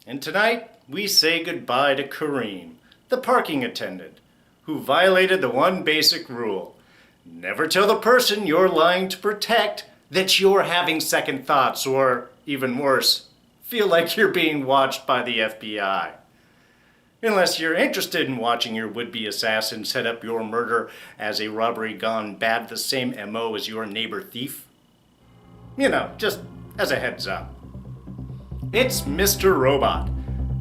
And tonight, we say goodbye to Kareem, the parking attendant, who violated the one basic rule. Never tell the person you're lying to protect that you're having second thoughts, or even worse, feel like you're being watched by the FBI. Unless you're interested in watching your would-be assassin set up your murder as a robbery gone bad, the same MO as your neighbor thief. You know, just as a heads up. It's Mr. Robot,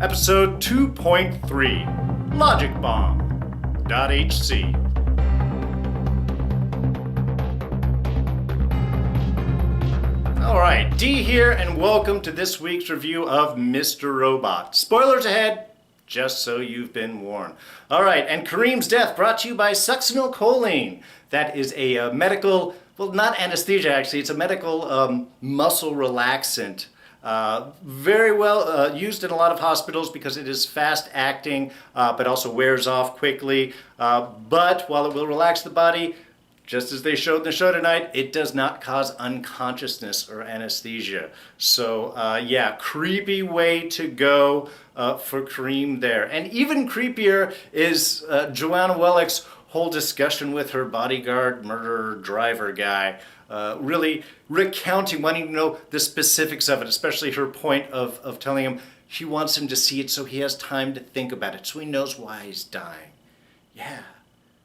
episode 2.3, Logic-b0mb.hc. Alright, D here, and welcome to this week's review of Mr. Robot. Spoilers ahead, just so you've been warned. Alright, and Kareem's death brought to you by succinylcholine. That is a medical, well, not anesthesia actually, it's a medical muscle relaxant. Very well used in a lot of hospitals because it is fast acting, but also wears off quickly. But while it will relax the body, just as they showed in the show tonight, it does not cause unconsciousness or anesthesia. So yeah, creepy way to go for Kareem there. And even creepier is Joanna Wellach's whole discussion with her bodyguard, murderer, driver guy. Really recounting, wanting to know the specifics of it, especially her point of telling him she wants him to see it so he has time to think about it, so he knows why he's dying. Yeah.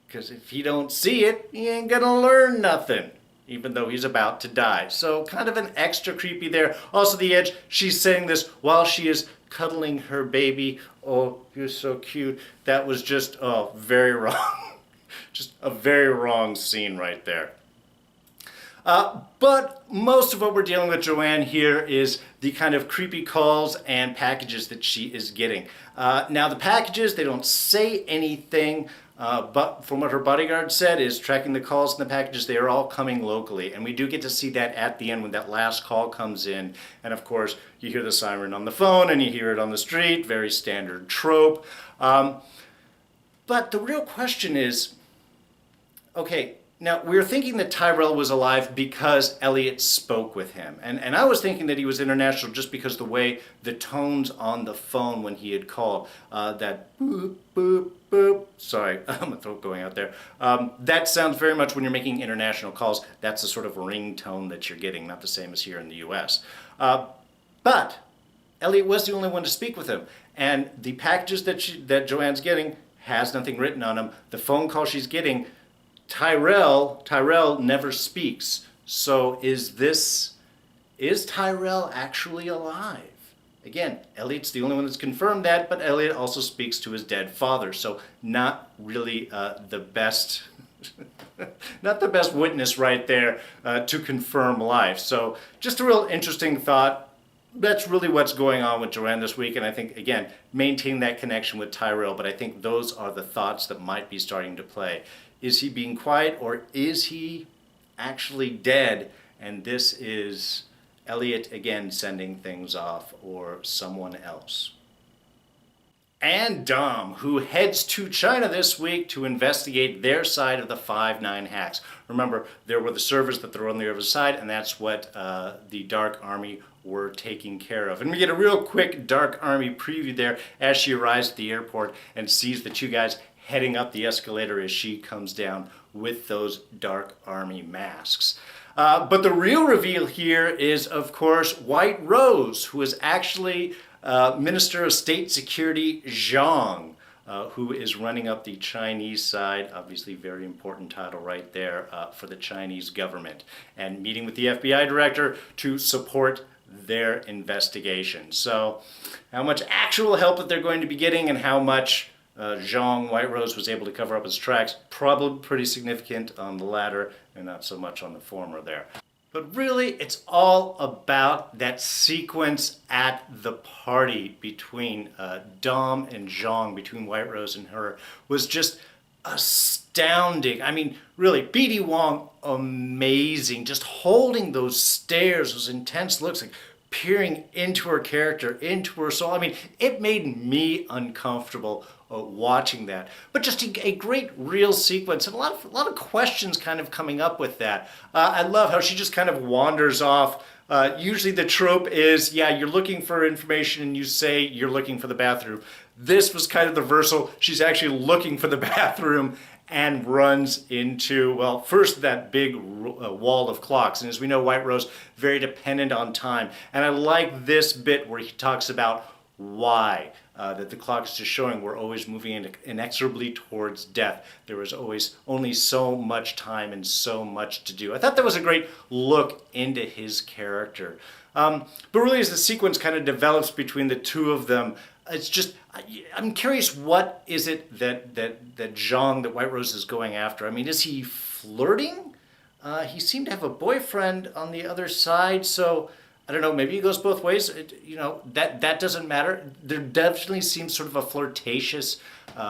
Because if he don't see it, he ain't gonna learn nothing, even though he's about to die. So kind of an extra creepy there. Also the edge, she's saying this while she is cuddling her baby. Oh, you're so cute. That was just, oh, very wrong. Just a very wrong scene right there. But most of what we're dealing with Joanne here is the kind of creepy calls and packages that she is getting. Now the packages, they don't say anything, but from what her bodyguard said is tracking the calls and the packages, they are all coming locally. And we do get to see that at the end when that last call comes in. And of course, you hear the siren on the phone and you hear it on the street, very standard trope. But the real question is, okay, now, we were thinking that Tyrell was alive because Elliot spoke with him. And I was thinking that he was international just because the way the tones on the phone when he had called, that boop, boop, boop, sorry, my throat going out there. That sounds very much when you're making international calls, that's the sort of ringtone that you're getting, not the same as here in the US. But Elliot was the only one to speak with him. And the packages that Joanne's getting has nothing written on them. The phone call she's getting, Tyrell never speaks. So is Tyrell actually alive? Again, Elliot's the only one that's confirmed that, but Elliot also speaks to his dead father. So not really the best, not the best witness right there to confirm life. So just a real interesting thought. That's really what's going on with Joanne this week, and I think, again, maintain that connection with Tyrell, but I think those are the thoughts that might be starting to play. Is he being quiet, or is he actually dead, and this is Elliot, again, sending things off, or someone else? And Dom, who heads to China this week to investigate their side of the FiveNine hacks. Remember, there were the servers that were on the other side, and that's what the Dark Army were taking care of. And we get a real quick Dark Army preview there as she arrives at the airport and sees the two guys heading up the escalator as she comes down with those Dark Army masks. But the real reveal here is, of course, White Rose, who is actually Minister of State Security Zhang, who is running up the Chinese side. Obviously, very important title right there for the Chinese government. And meeting with the FBI director to support their investigation. So how much actual help that they're going to be getting and how much Zhang, White Rose, was able to cover up his tracks, probably pretty significant on the latter and not so much on the former there. But really, it's all about that sequence at the party between Dom and Zhang, between White Rose and her, was just astounding. I mean, really, B.D. Wong, amazing. Just holding those stares, those intense looks, like peering into her character, into her soul. I mean, it made me uncomfortable watching that. But just a great real sequence, and a lot of questions kind of coming up with that. I love how she just kind of wanders off Usually the trope is, yeah, you're looking for information and you say you're looking for the bathroom. This was kind of the reversal. She's actually looking for the bathroom and runs into, well, first that big wall of clocks. And as we know, White Rose, very dependent on time. And I like this bit where he talks about why. That the clock is just showing we're always moving inexorably towards death. There was always only so much time and so much to do. I thought that was a great look into his character. But really as the sequence kind of develops between the two of them, it's just, I'm curious, what is it that Zhang, that White Rose is going after? I mean, is he flirting? He seemed to have a boyfriend on the other side, so I don't know, maybe it goes both ways. That doesn't matter. There definitely seems sort of a flirtatious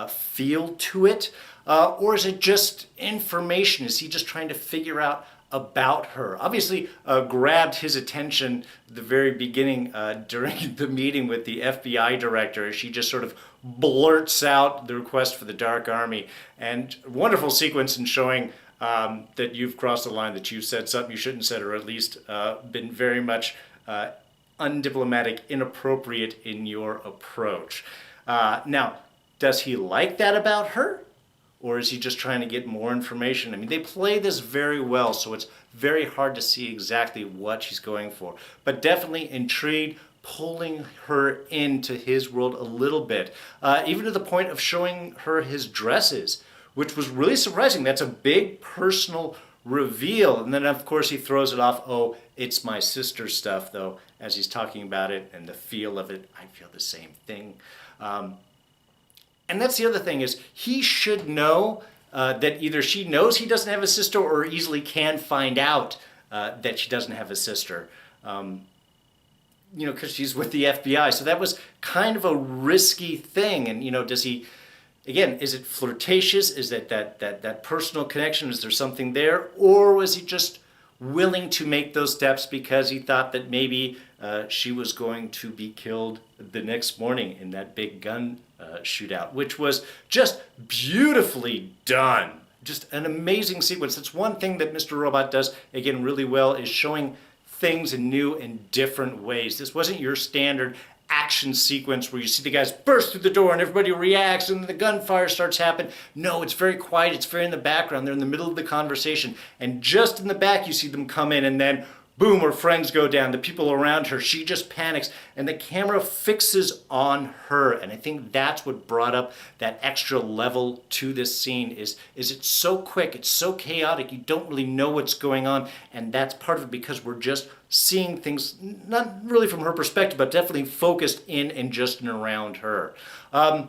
feel to it. Or is it just information? Is he just trying to figure out about her? Obviously grabbed his attention at the very beginning during the meeting with the FBI director. She just sort of blurts out the request for the Dark Army. And wonderful sequence in showing that you've crossed the line, that you've said something you shouldn't have said, or at least been very much undiplomatic, inappropriate in your approach. Now, does he like that about her? Or is he just trying to get more information? I mean, they play this very well, so it's very hard to see exactly what she's going for. But definitely intrigued, pulling her into his world a little bit, even to the point of showing her his dresses, which was really surprising. That's a big personal reveal. And then, of course, he throws it off, oh, it's my sister's stuff, though, as he's talking about it and the feel of it. I feel the same thing. And that's the other thing, is he should know that either she knows he doesn't have a sister or easily can find out that she doesn't have a sister. Because she's with the FBI. So that was kind of a risky thing. And, does he, again, is it flirtatious? Is it that personal connection? Is there something there? Or was he just willing to make those steps because he thought that maybe she was going to be killed the next morning in that big gun shootout, which was just beautifully done. Just an amazing sequence. That's one thing that Mr. Robot does, again, really well, is showing things in new and different ways. This wasn't your standard action sequence where you see the guys burst through the door and everybody reacts and the gunfire starts happening. No, it's very quiet. It's very in the background. They're in the middle of the conversation. And just in the back, you see them come in, and then boom, her friends go down, the people around her, she just panics, and the camera fixes on her. And I think that's what brought up that extra level to this scene, is it's so quick, it's so chaotic, you don't really know what's going on, and that's part of it because we're just seeing things, not really from her perspective, but definitely focused in and just and around her. And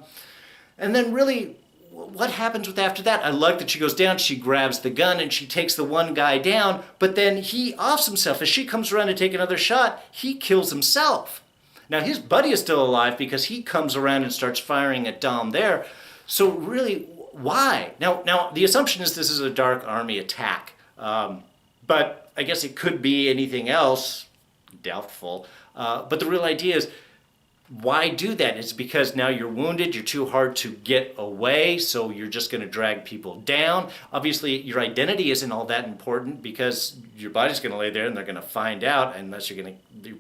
then really, what happens with after that? I like that she goes down, she grabs the gun, and she takes the one guy down, but then he offs himself. As she comes around to take another shot, he kills himself. Now his buddy is still alive because he comes around and starts firing at Dom there. So really, why? Now the assumption is this is a Dark Army attack, but I guess it could be anything else, doubtful. But the real idea is, why do that? It's because now you're wounded, you're too hard to get away, so you're just going to drag people down. Obviously, your identity isn't all that important because your body's going to lay there and they're going to find out, unless your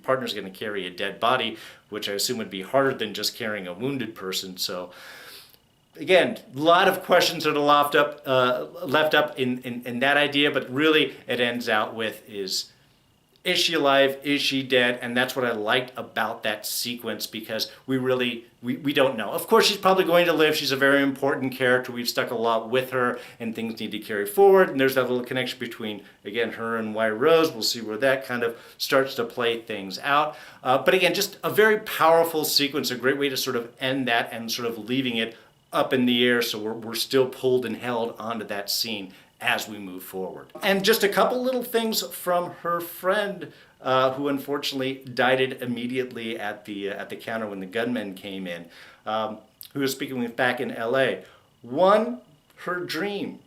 partner's going to carry a dead body, which I assume would be harder than just carrying a wounded person. So again, a lot of questions that are left up in that idea, but really it ends out with is she alive? Is she dead? And that's what I liked about that sequence, because we don't know. Of course, she's probably going to live. She's a very important character. We've stuck a lot with her, and things need to carry forward. And there's that little connection between, again, her and White Rose. We'll see where that kind of starts to play things out. But again, just a very powerful sequence, a great way to sort of end that and sort of leaving it up in the air, so we're still pulled and held onto that scene as we move forward. And just a couple little things from her friend, who unfortunately died immediately at the counter when the gunmen came in, who was speaking with back in LA. One, her dream.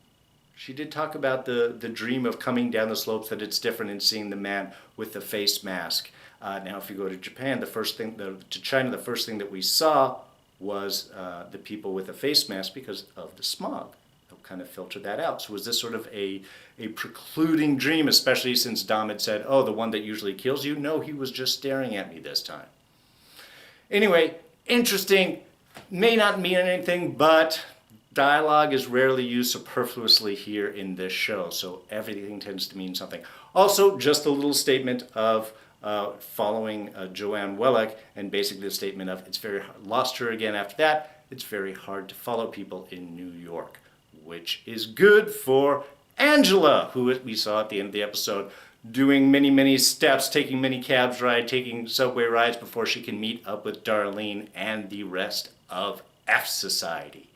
She did talk about the dream of coming down the slopes, that it's different in seeing the man with the face mask. Now, if you go to Japan, to China, the first thing that we saw was the people with a face mask because of the smog. kind of filter that out. So was this sort of a precluding dream, especially since Dom had said, oh, the one that usually kills you? No, he was just staring at me this time. Anyway, interesting, may not mean anything, but dialogue is rarely used superfluously here in this show, so everything tends to mean something. Also, just a little statement of following Joanne Wellick, and basically the statement of, it's very hard, lost her again after that, it's very hard to follow people in New York, which is good for Angela, who we saw at the end of the episode, doing many, many steps, taking many cabs rides, taking subway rides before she can meet up with Darlene and the rest of F Society.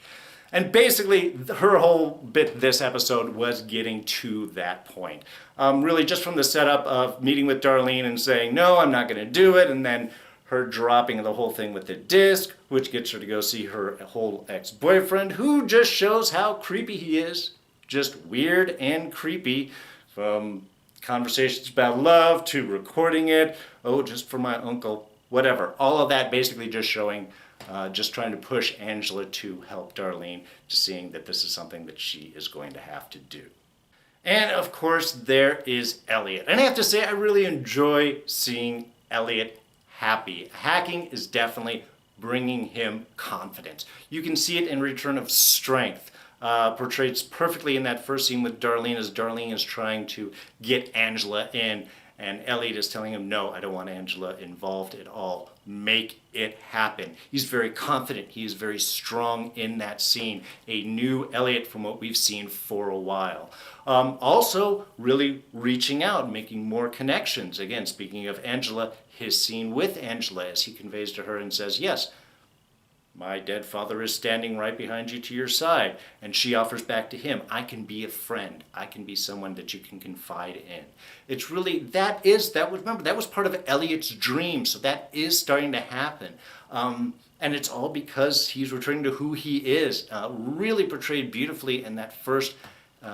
And basically, her whole bit this episode was getting to that point. Really just from the setup of meeting with Darlene and saying, no, I'm not going to do it, and then her dropping the whole thing with the disc, which gets her to go see her whole ex-boyfriend, who just shows how creepy he is. Just weird and creepy, from conversations about love to recording it, oh, just for my uncle, whatever. All of that basically just showing, just trying to push Angela to help Darlene, to seeing that this is something that she is going to have to do. And of course, there is Elliot. And I have to say, I really enjoy seeing Elliot happy. Hacking is definitely bringing him confidence. You can see it in Return of Strength. Portrays perfectly in that first scene with Darlene, as Darlene is trying to get Angela in, and Elliot is telling him, no, I don't want Angela involved at all. Make it happen. He's very confident. He is very strong in that scene. A new Elliot from what we've seen for a while. Also, really reaching out, making more connections. Again, speaking of Angela, his scene with Angela as he conveys to her and says, yes, my dead father is standing right behind you to your side. And she offers back to him, I can be a friend. I can be someone that you can confide in. It's really, remember, that was part of Elliot's dream. So that is starting to happen. And it's all because he's returning to who he is. Really portrayed beautifully in that first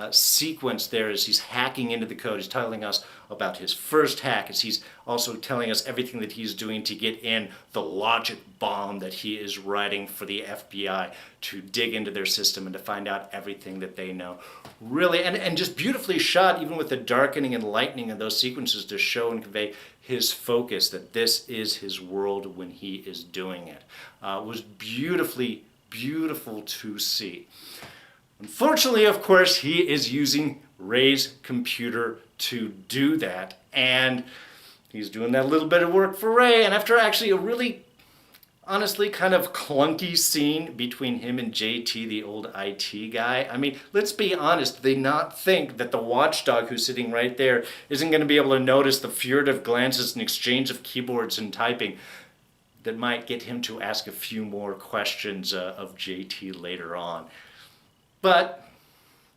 sequence there as he's hacking into the code. He's telling us about his first hack, as he's also telling us everything that he's doing to get in the logic bomb that he is writing for the FBI to dig into their system and to find out everything that they know. Really, and just beautifully shot, even with the darkening and lightening of those sequences, to show and convey his focus, that this is his world when he is doing it. Was beautifully, beautiful to see. Unfortunately, of course, he is using Ray's computer to do that, and he's doing that little bit of work for Ray, and after actually a really, honestly, kind of clunky scene between him and JT, the old IT guy. I mean, let's be honest, they not think that the watchdog who's sitting right there isn't going to be able to notice the furtive glances and exchange of keyboards and typing that might get him to ask a few more questions of JT later on. But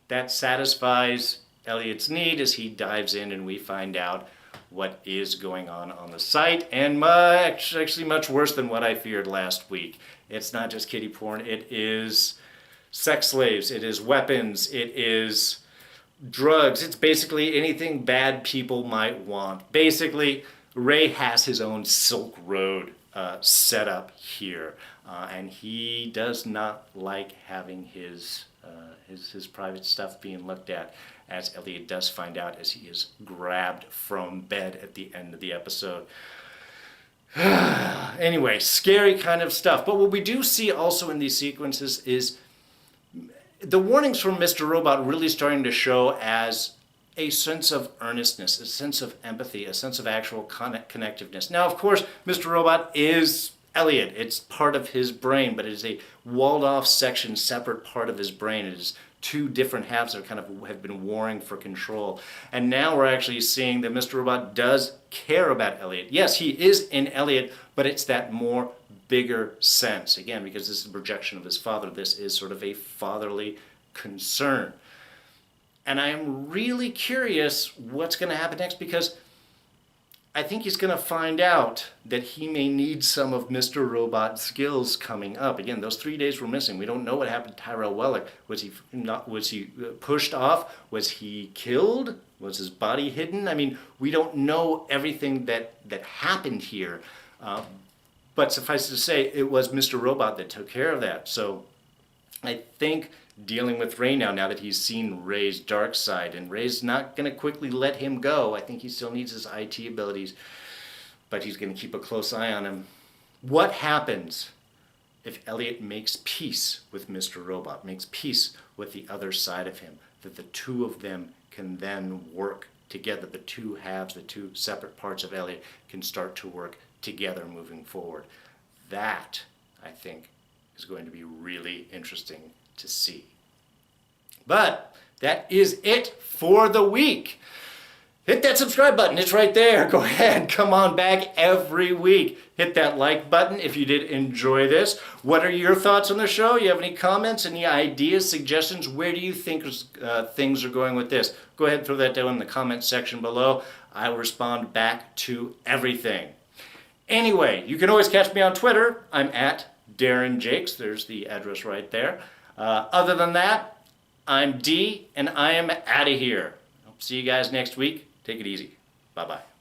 that satisfies Elliot's need as he dives in and we find out what is going on the site, and actually much worse than what I feared last week. It's not just kiddie porn, it is sex slaves, it is weapons, it is drugs, it's basically anything bad people might want. Basically, Ray has his own Silk Road set up here, and he does not like having his private stuff being looked at, as Elliot does find out as he is grabbed from bed at the end of the episode. Anyway, scary kind of stuff. But what we do see also in these sequences is the warnings from Mr. Robot really starting to show as a sense of earnestness, a sense of empathy, a sense of actual connectiveness. Now, of course, Mr. Robot is Elliot. It's part of his brain, but it is a walled-off section, separate part of his brain. It is two different halves that kind of have been warring for control. And now we're actually seeing that Mr. Robot does care about Elliot. Yes, he is in Elliot, but it's that more bigger sense. Again, because this is a projection of his father, this is sort of a fatherly concern. And I am really curious what's going to happen next, because I think he's going to find out that he may need some of Mr. Robot's skills coming up. Again, those 3 days were missing. We don't know what happened to Tyrell Wellick. Was he pushed off? Was he killed? Was his body hidden? I mean, we don't know everything that happened here. But suffice it to say, it was Mr. Robot that took care of that. So I think dealing with Ray now that he's seen Ray's dark side, and Ray's not going to quickly let him go. I think he still needs his IT abilities, but he's going to keep a close eye on him. What happens if Elliot makes peace with Mr. Robot, makes peace with the other side of him, that the two of them can then work together, the two halves, the two separate parts of Elliot can start to work together moving forward? That, I think, is going to be really interesting to see. But that is it for the week. Hit that subscribe button, it's right there. Go ahead, come on back every week. Hit that like button if you did enjoy this. What are your thoughts on the show? You have any comments, any ideas, suggestions? Where do you think things are going with this? Go ahead and throw that down in the comment section below. I will respond back to everything. Anyway, you can always catch me on Twitter. I'm at Darren Jakes. There's the address right there. Other than that, I'm D, and I am out of here. I'll see you guys next week. Take it easy. Bye-bye.